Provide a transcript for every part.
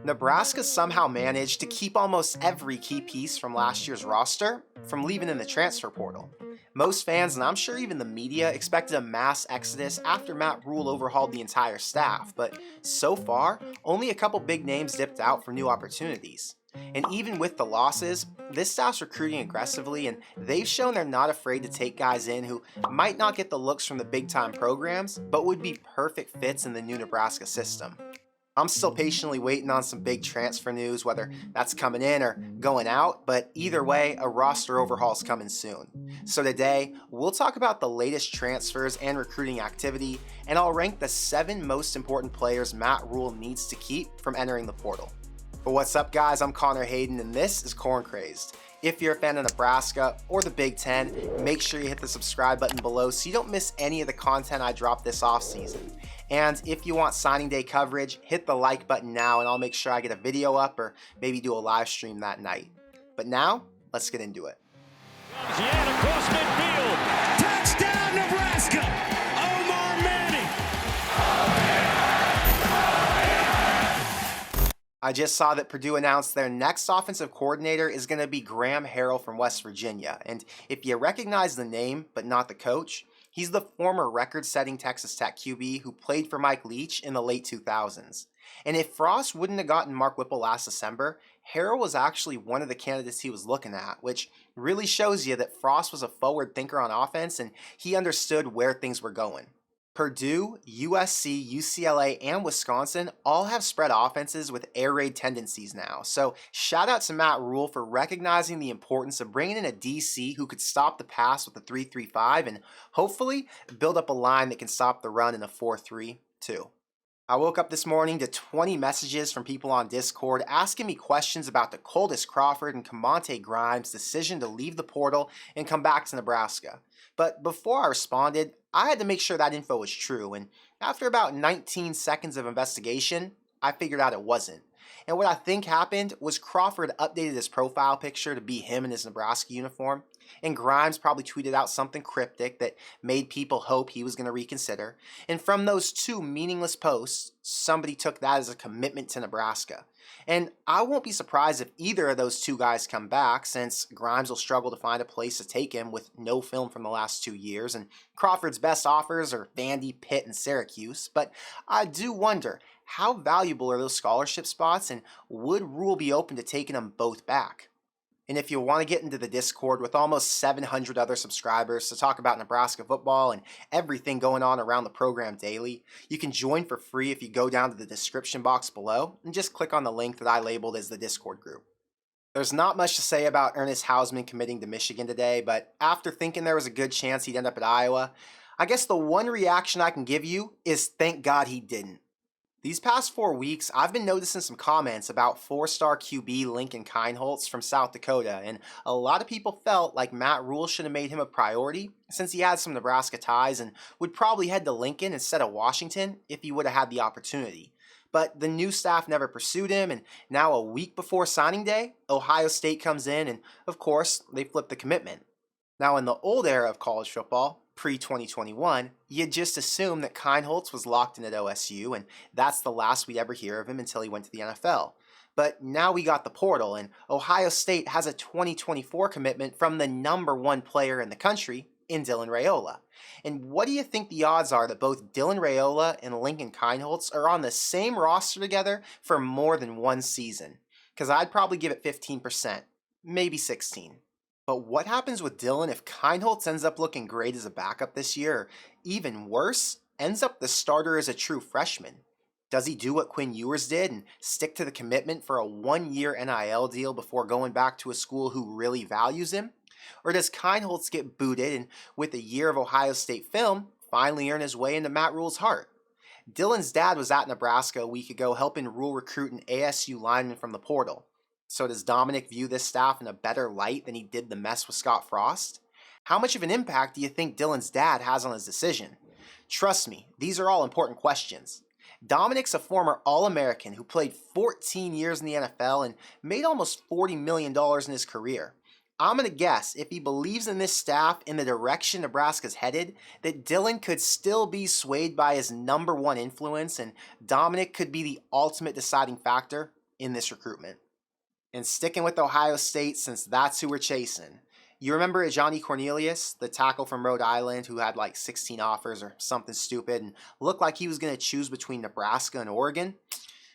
Nebraska somehow managed to keep almost every key piece from last year's roster from leaving in the transfer portal. Most fans, and I'm sure even the media, expected a mass exodus after Matt Rhule overhauled the entire staff, but so far, only a couple big names dipped out for new opportunities. And even with the losses, this staff's recruiting aggressively, and they've shown they're not afraid to take guys in who might not get the looks from the big time programs, but would be perfect fits in the new Nebraska system. I'm still patiently waiting on some big transfer news, whether that's coming in or going out, but either way, a roster overhaul is coming soon. So today, we'll talk about the latest transfers and recruiting activity, and I'll rank the 7 most important players Matt Rhule needs to keep from entering the portal. But what's up, guys? I'm Connor Hayden, and this is Corn Crazed. If you're a fan of Nebraska or the Big Ten, make sure you hit the subscribe button below so you don't miss any of the content I drop this offseason. And if you want signing day coverage, hit the like button now and I'll make sure I get a video up or maybe do a live stream that night. But now, let's get into it. Yet across midfield. Touchdown, Nebraska. Omar Manning. I just saw that Purdue announced their next offensive coordinator is going to be Graham Harrell from West Virginia. And if you recognize the name but not the coach, he's the former record-setting Texas Tech QB who played for Mike Leach in the late 2000s. And if Frost wouldn't have gotten Mark Whipple last December, Harrell was actually one of the candidates he was looking at, which really shows you that Frost was a forward thinker on offense and he understood where things were going. Purdue, USC, UCLA, and Wisconsin all have spread offenses with air raid tendencies now, so shout out to Matt Rhule for recognizing the importance of bringing in a DC who could stop the pass with a 3-3-5 and hopefully build up a line that can stop the run in a 4-3-2. I woke up this morning to 20 messages from people on Discord asking me questions about the Coldest Crawford and Camonte Grimes' decision to leave the portal and come back to Nebraska. But before I responded, I had to make sure that info was true, and after about 19 seconds of investigation, I figured out it wasn't. And what I think happened was Crawford updated his profile picture to be him in his Nebraska uniform, and Grimes probably tweeted out something cryptic that made people hope he was going to reconsider. And from those 2 meaningless posts, somebody took that as a commitment to Nebraska. And I won't be surprised if either of those 2 guys come back, since Grimes will struggle to find a place to take him with no film from the last 2 years, and Crawford's best offers are Vandy, Pitt, and Syracuse. But I do wonder, how valuable are those scholarship spots, and would Rhule be open to taking them both back? And if you want to get into the Discord with almost 700 other subscribers to talk about Nebraska football and everything going on around the program daily, you can join for free if you go down to the description box below and just click on the link that I labeled as the Discord group. There's not much to say about Ernest Hausman committing to Michigan today, but after thinking there was a good chance he'd end up at Iowa, I guess the one reaction I can give you is thank God he didn't. These past 4 weeks, I've been noticing some comments about 4-star QB Lincoln Kienholz from South Dakota, and a lot of people felt like Matt Rhule should have made him a priority since he had some Nebraska ties and would probably head to Lincoln instead of Washington if he would have had the opportunity. But the new staff never pursued him, and now a week before signing day, Ohio State comes in, and of course, they flip the commitment. Now, in the old era of college football, pre-2021, you'd just assume that Kienholz was locked in at OSU, and that's the last we'd ever hear of him until he went to the NFL. But now we got the portal, and Ohio State has a 2024 commitment from the #1 player in the country, in Dylan Raiola. And what do you think the odds are that both Dylan Raiola and Lincoln Kienholz are on the same roster together for more than 1 season? Because I'd probably give it 15%, maybe 16%. But what happens with Dylan if Kienholz ends up looking great as a backup this year, or even worse, ends up the starter as a true freshman? Does he do what Quinn Ewers did and stick to the commitment for a 1-year NIL deal before going back to a school who really values him? Or does Kienholz get booted and, with a year of Ohio State film, finally earn his way into Matt Rhule's heart? Dylan's dad was at Nebraska a week ago helping Rhule recruit an ASU lineman from the portal. So does Dominic view this staff in a better light than he did the mess with Scott Frost? How much of an impact do you think Dylan's dad has on his decision? Trust me, these are all important questions. Dominic's a former All-American who played 14 years in the NFL and made almost $40 million in his career. I'm going to guess, if he believes in this staff in the direction Nebraska's headed, that Dylan could still be swayed by his #1 influence and Dominic could be the ultimate deciding factor in this recruitment. And sticking with Ohio State, since that's who we're chasing. You remember Johnny Cornelius, the tackle from Rhode Island who had like 16 offers or something stupid and looked like he was going to choose between Nebraska and Oregon?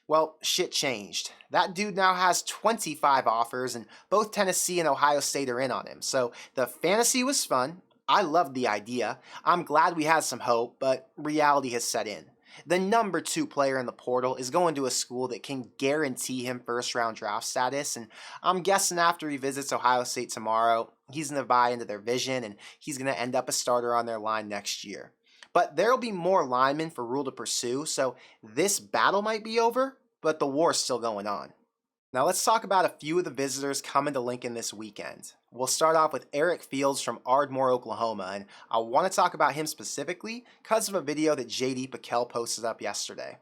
Well, shit changed. That dude now has 25 offers, and both Tennessee and Ohio State are in on him. So the fantasy was fun. I loved the idea. I'm glad we had some hope, but reality has set in. The number 2 player in the portal is going to a school that can guarantee him first round draft status, and I'm guessing after he visits Ohio State tomorrow, he's going to buy into their vision and he's going to end up a starter on their line next year. But there'll be more linemen for Rhule to pursue, so this battle might be over, but the war's still going on. Now let's talk about a few of the visitors coming to Lincoln this weekend. We'll start off with Eric Fields from Ardmore, Oklahoma, and I want to talk about him specifically because of a video that JD Piquel posted up yesterday.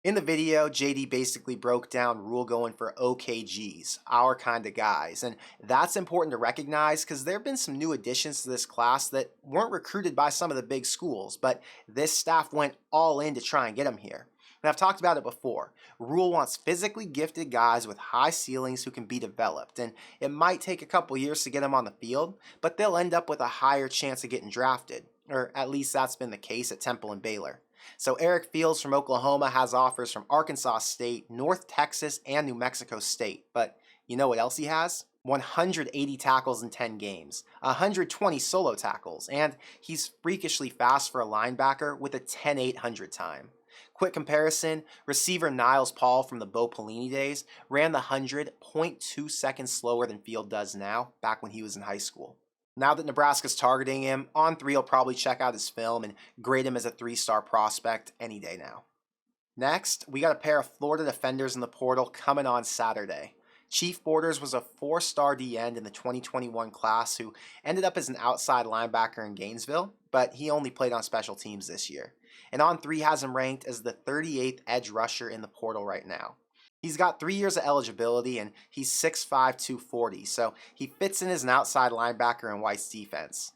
In the video, JD basically broke down Rhule going for OKGs, our kind of guys, and that's important to recognize because there have been some new additions to this class that weren't recruited by some of the big schools, but this staff went all in to try and get them here. And I've talked about it before. Rhule wants physically gifted guys with high ceilings who can be developed, and it might take a couple years to get them on the field, but they'll end up with a higher chance of getting drafted, or at least that's been the case at Temple and Baylor. So Eric Fields from Oklahoma has offers from Arkansas State, North Texas, and New Mexico State, but you know what else he has? 180 tackles in 10 games, 120 solo tackles, and he's freakishly fast for a linebacker with a 10.800 time. Quick comparison, receiver Niles Paul from the Bo Pelini days ran the 100 0.2 seconds slower than Field does now, back when he was in high school. Now that Nebraska's targeting him, On3 will probably check out his film and grade him as a 3-star prospect any day now. Next, we got a pair of Florida defenders in the portal coming on Saturday. Chief Borders was a 4-star D-end in the 2021 class who ended up as an outside linebacker in Gainesville, but he only played on special teams this year. And On3 has him ranked as the 38th edge rusher in the portal right now. He's got 3 years of eligibility and he's 6'5", 240, so he fits in as an outside linebacker in White's defense.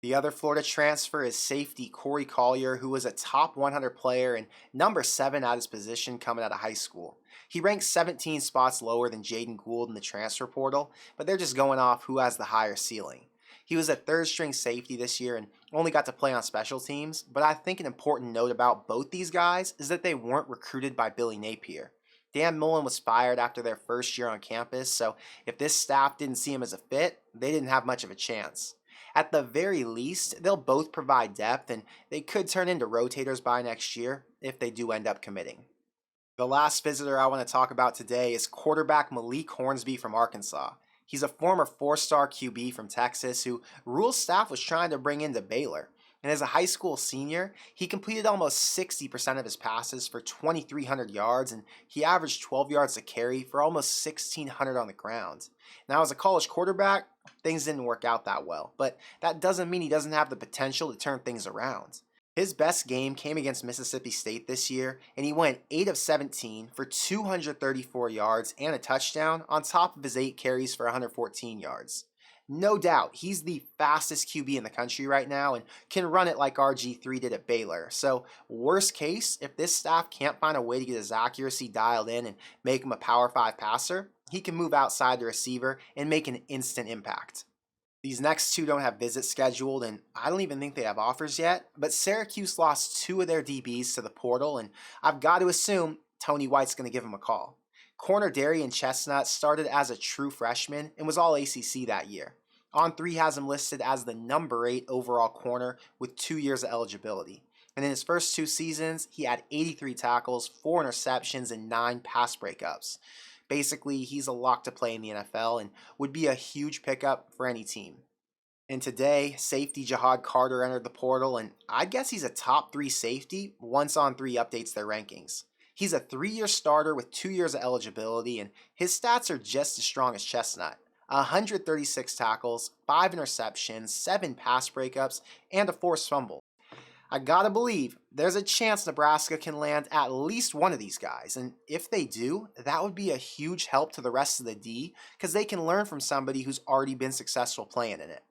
The other Florida transfer is safety Corey Collier, who was a top 100 player and number 7 at his position coming out of high school. He ranks 17 spots lower than Jaden Gould in the transfer portal, but they're just going off who has the higher ceiling. He was a 3rd-string safety this year and only got to play on special teams, but I think an important note about both these guys is that they weren't recruited by Billy Napier. Dan Mullen was fired after their first year on campus, so if this staff didn't see him as a fit, they didn't have much of a chance. At the very least, they'll both provide depth and they could turn into rotators by next year if they do end up committing. The last visitor I want to talk about today is quarterback Malik Hornsby from Arkansas. He's a former 4-star QB from Texas who Rhule's staff was trying to bring into Baylor. And as a high school senior, he completed almost 60% of his passes for 2,300 yards, and he averaged 12 yards a carry for almost 1,600 on the ground. Now, as a college quarterback, things didn't work out that well, but that doesn't mean he doesn't have the potential to turn things around. His best game came against Mississippi State this year, and he went 8 of 17 for 234 yards and a touchdown on top of his 8 carries for 114 yards. No doubt, he's the fastest QB in the country right now and can run it like RG3 did at Baylor. So, worst case, if this staff can't find a way to get his accuracy dialed in and make him a Power 5 passer, he can move outside the receiver and make an instant impact. These next 2 don't have visits scheduled, and I don't even think they have offers yet, but Syracuse lost 2 of their DBs to the portal, and I've got to assume Tony White's going to give him a call. Corner Darian Chestnut started as a true freshman and was all ACC that year. On3 has him listed as the number 8 overall corner with 2 years of eligibility. And in his first 2 seasons, he had 83 tackles, 4 interceptions, and 9 pass breakups. Basically, he's a lock to play in the NFL and would be a huge pickup for any team. And today, safety Jahad Carter entered the portal, and I'd guess he's a top 3 safety once On3 updates their rankings. He's a 3-year starter with 2 years of eligibility, and his stats are just as strong as Chestnut. 136 tackles, 5 interceptions, 7 pass breakups, and a forced fumble. I gotta believe there's a chance Nebraska can land at least one of these guys, and if they do, that would be a huge help to the rest of the D because they can learn from somebody who's already been successful playing in it.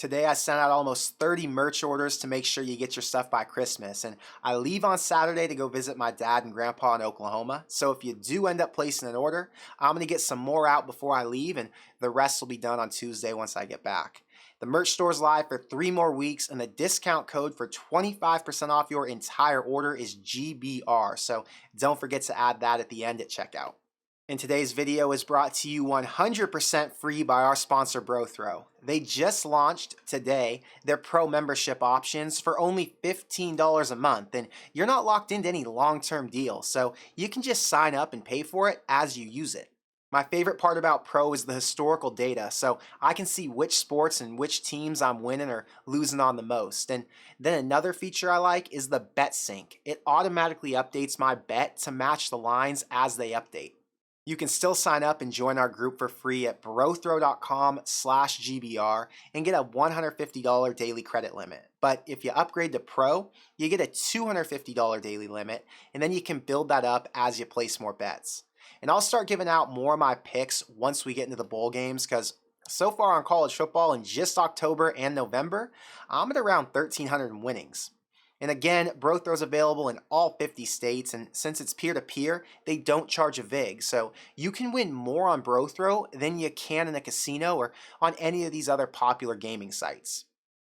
Today I sent out almost 30 merch orders to make sure you get your stuff by Christmas, and I leave on Saturday to go visit my dad and grandpa in Oklahoma. So if you do end up placing an order, I'm going to get some more out before I leave, and the rest will be done on Tuesday once I get back. The merch store is live for 3 more weeks, and the discount code for 25% off your entire order is GBR, so don't forget to add that at the end at checkout. And today's video is brought to you 100% free by our sponsor BroThrow. They just launched today their pro membership options for only $15 a month, and you're not locked into any long-term deal, so you can just sign up and pay for it as you use it. My favorite part about Pro is the historical data, so I can see which sports and which teams I'm winning or losing on the most. And then another feature I like is the Bet Sync. It automatically updates my bet to match the lines as they update. You can still sign up and join our group for free at brothrow.com/GBR and get a $150 daily credit limit. But if you upgrade to Pro, you get a $250 daily limit, and then you can build that up as you place more bets. And I'll start giving out more of my picks once we get into the bowl games, because so far on college football in just October and November, I'm at around 1,300 in winnings. And again, BroThrow's available in all 50 states, and since it's peer-to-peer, they don't charge a VIG, so you can win more on BroThrow than you can in a casino or on any of these other popular gaming sites.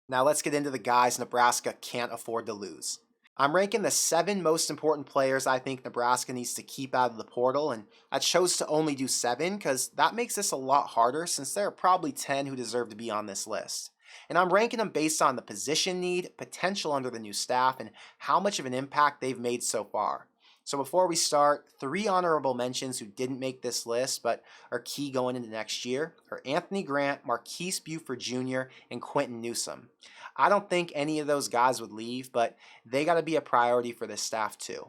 Now let's get into the guys Nebraska can't afford to lose. I'm ranking the 7 most important players I think Nebraska needs to keep out of the portal, and I chose to only do 7 because that makes this a lot harder since there are probably 10 who deserve to be on this list. And I'm ranking them based on the position need, potential under the new staff, and how much of an impact they've made so far. So before we start, 3 honorable mentions who didn't make this list but are key going into next year are Anthony Grant, Marquise Buford Jr., and Quentin Newsome. I don't think any of those guys would leave, but they got to be a priority for this staff too.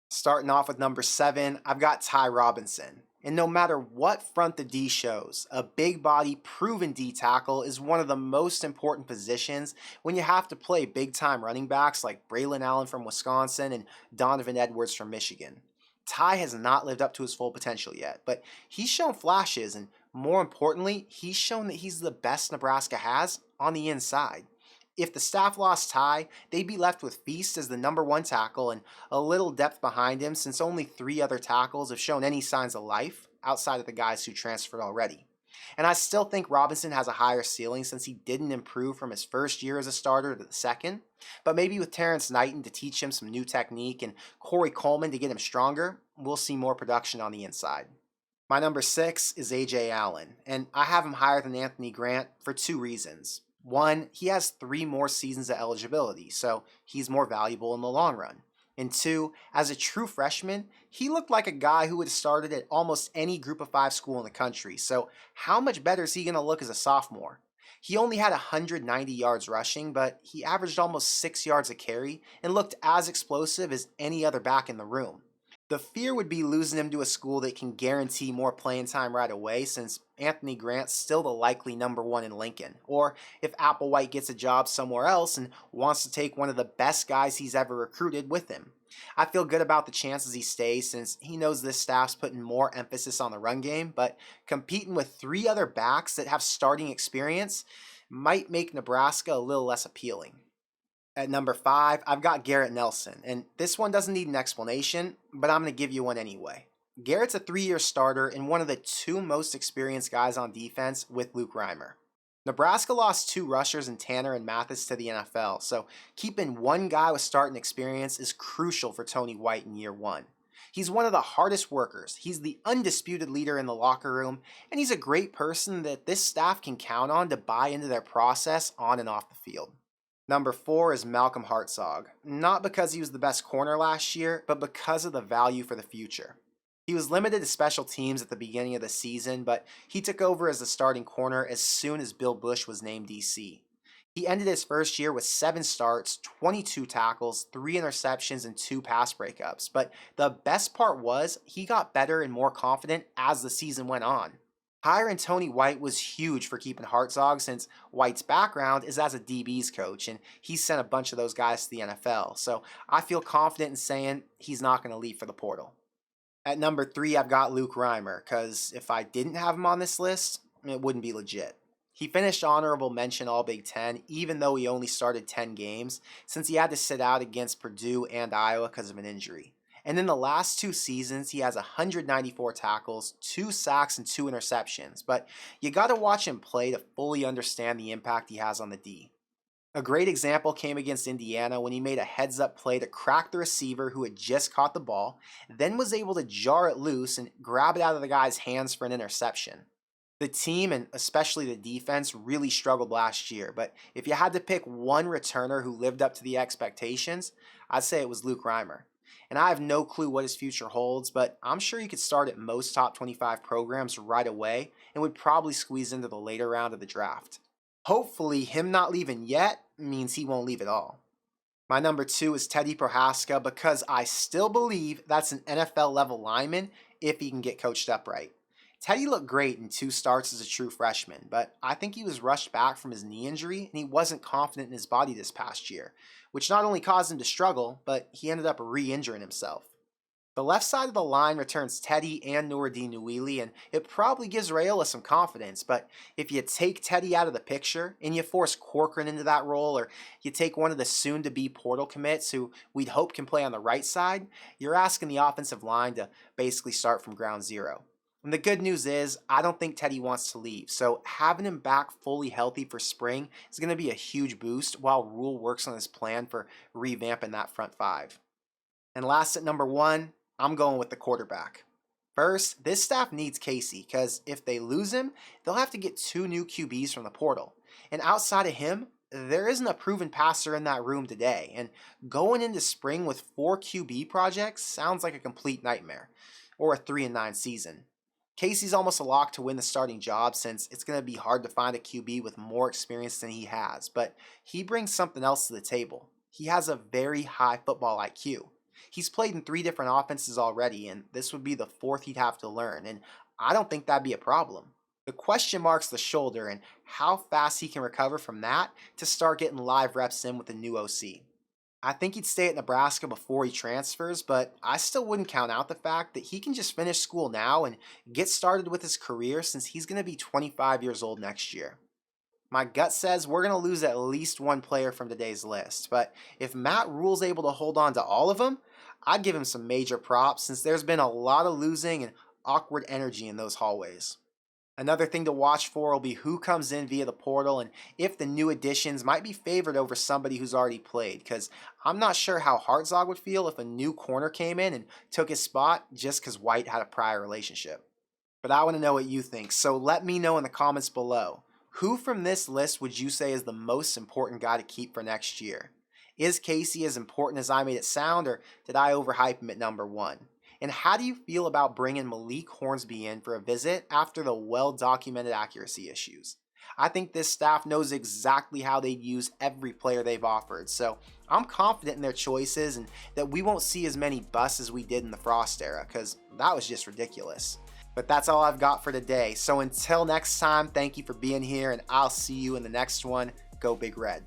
Starting off with number 7, I've got Ty Robinson. And no matter what front the D shows, a big body, proven D tackle is one of the most important positions when you have to play big time running backs like Braylon Allen from Wisconsin and Donovan Edwards from Michigan. Ty has not lived up to his full potential yet, but he's shown flashes, and more importantly, he's shown that he's the best Nebraska has on the inside. If the staff lost Ty, they'd be left with Feast as the number 1 tackle and a little depth behind him, since only 3 other tackles have shown any signs of life outside of the guys who transferred already. And I still think Robinson has a higher ceiling since he didn't improve from his first year as a starter to the second, but maybe with Terrence Knighton to teach him some new technique and Corey Coleman to get him stronger, we'll see more production on the inside. My number 6 is A.J. Allen, and I have him higher than Anthony Grant for 2 reasons. 1, he has 3 more seasons of eligibility, so he's more valuable in the long run. And 2, as a true freshman, he looked like a guy who would have started at almost any Group of 5 school in the country, so how much better is he going to look as a sophomore? He only had 190 yards rushing, but he averaged almost 6 yards a carry and looked as explosive as any other back in the room. The fear would be losing him to a school that can guarantee more playing time right away, since Anthony Grant's still the likely number 1 in Lincoln, or if Applewhite gets a job somewhere else and wants to take one of the best guys he's ever recruited with him. I feel good about the chances he stays, since he knows this staff's putting more emphasis on the run game, but competing with 3 other backs that have starting experience might make Nebraska a little less appealing. At number 5, I've got Garrett Nelson, and this one doesn't need an explanation, but I'm going to give you one anyway. Garrett's a 3-year starter and one of the 2 most experienced guys on defense with Luke Reimer. Nebraska lost 2 rushers in Tanner and Mathis to the NFL, so keeping one guy with starting experience is crucial for Tony White in year 1. He's one of the hardest workers, he's the undisputed leader in the locker room, and he's a great person that this staff can count on to buy into their process on and off the field. Number 4 is Malcolm Hartzog, not because he was the best corner last year, but because of the value for the future. He was limited to special teams at the beginning of the season, but he took over as the starting corner as soon as Bill Busch was named DC. He ended his first year with 7 starts, 22 tackles, 3 interceptions, and 2 pass breakups, but the best part was he got better and more confident as the season went on. Hiring Tony White was huge for keeping Hartzog, since White's background is as a DB's coach, and he's sent a bunch of those guys to the NFL, so I feel confident in saying he's not going to leave for the portal. At number 3, I've got Luke Reimer, because if I didn't have him on this list, it wouldn't be legit. He finished honorable mention All Big Ten, even though he only started 10 games, since he had to sit out against Purdue and Iowa because of an injury. And in the last 2 seasons, he has 194 tackles, 2 sacks, and 2 interceptions. But you gotta watch him play to fully understand the impact he has on the D. A great example came against Indiana when he made a heads-up play to crack the receiver who had just caught the ball, then was able to jar it loose and grab it out of the guy's hands for an interception. The team, and especially the defense, really struggled last year, but if you had to pick one returner who lived up to the expectations, I'd say it was Luke Reimer. And I have no clue what his future holds, but I'm sure he could start at most top 25 programs right away and would probably squeeze into the later round of the draft. Hopefully, him not leaving yet means he won't leave at all. My number 2 is Teddy Prohaska because I still believe that's an NFL level lineman if he can get coached up right. Teddy looked great in 2 starts as a true freshman, but I think he was rushed back from his knee injury and he wasn't confident in his body this past year, which not only caused him to struggle, but he ended up re-injuring himself. The left side of the line returns Teddy and Nuruddin Uili, and it probably gives Raiola some confidence, but if you take Teddy out of the picture and you force Corcoran into that role, or you take one of the soon-to-be portal commits who we'd hope can play on the right side, you're asking the offensive line to basically start from ground zero. And the good news is, I don't think Teddy wants to leave, so having him back fully healthy for spring is going to be a huge boost while Rhule works on his plan for revamping that front 5. And last at number 1, I'm going with the quarterback. First, this staff needs Casey, because if they lose him, they'll have to get 2 new QBs from the portal. And outside of him, there isn't a proven passer in that room today, and going into spring with 4 QB projects sounds like a complete nightmare, or a 3-9 season. Casey's almost a lock to win the starting job since it's going to be hard to find a QB with more experience than he has, but he brings something else to the table. He has a very high football IQ. He's played in 3 different offenses already, and this would be the 4th he'd have to learn, and I don't think that'd be a problem. The question mark's the shoulder and how fast he can recover from that to start getting live reps in with the new OC. I think he'd stay at Nebraska before he transfers, but I still wouldn't count out the fact that he can just finish school now and get started with his career since he's going to be 25 years old next year. My gut says we're going to lose at least 1 player from today's list, but if Matt Rhule's able to hold on to all of them, I'd give him some major props since there's been a lot of losing and awkward energy in those hallways. Another thing to watch for will be who comes in via the portal and if the new additions might be favored over somebody who's already played, because I'm not sure how Hartzog would feel if a new corner came in and took his spot just because White had a prior relationship. But I want to know what you think, so let me know in the comments below. Who from this list would you say is the most important guy to keep for next year? Is Casey as important as I made it sound, or did I overhype him at number 1? And how do you feel about bringing Malik Hornsby in for a visit after the well-documented accuracy issues? I think this staff knows exactly how they'd use every player they've offered, so I'm confident in their choices and that we won't see as many busts as we did in the Frost era, because that was just ridiculous. But that's all I've got for today, so until next time, thank you for being here, and I'll see you in the next one. Go Big Red.